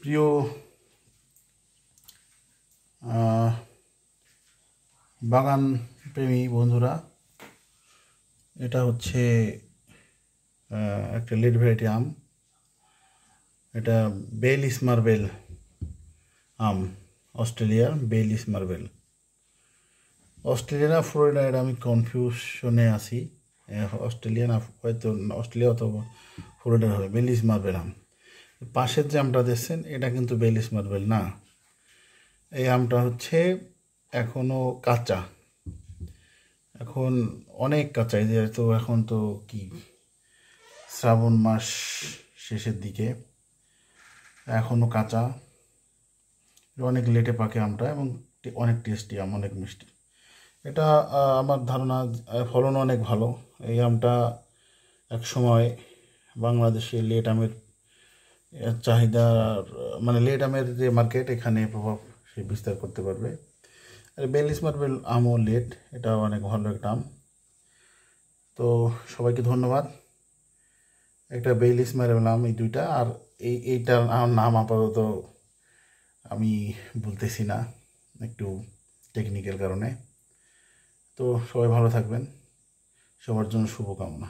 প্রিয় বাগান প্রেমী বন্ধুরা, এটা হচ্ছে একটা লেট ভ্যারাইটি আম। এটা বেলিস মার্বেল আম, অস্ট্রেলিয়ার বেলিস মার্বেল। অস্ট্রেলিয়া না ফ্লোরিডা, এটা আমি কনফিউশনে আছি। অস্ট্রেলিয়া না, হয়তো অস্ট্রেলিয়া অথবা ফ্লোরিডার হবে। বেলিস মার্বেল আম। পাশের যে আমটা দেখছেন এটা কিন্তু বেলিস মার্বেল না। এই আমটা হচ্ছে এখনও কাঁচা, এখন অনেক কাঁচা। এই যে তো এখন তো কি শ্রাবণ মাস শেষের দিকে, এখনও কাঁচা, অনেক লেটে পাকে আমটা এবং অনেক টেস্টি আম, অনেক মিষ্টি। এটা আমার ধারণা ফলনও অনেক ভালো। এই আমটা এক সময় বাংলাদেশে লেট আমের চাহিদা, মানে লেট আমের যে মার্কেট, এখানে প্রভাব সে বিস্তার করতে পারবে। আর বেলিস মার্বেল আমও লেট, এটা অনেক ভালো একটা আম। তো সবাইকে ধন্যবাদ। একটা বেলিস মার্বেল আম, এই দুইটা। আর এইটার নাম আপাতত আমি বলতেছি না, একটু টেকনিক্যাল কারণে। তো সবাই ভালো থাকবেন, সবার জন্য শুভকামনা।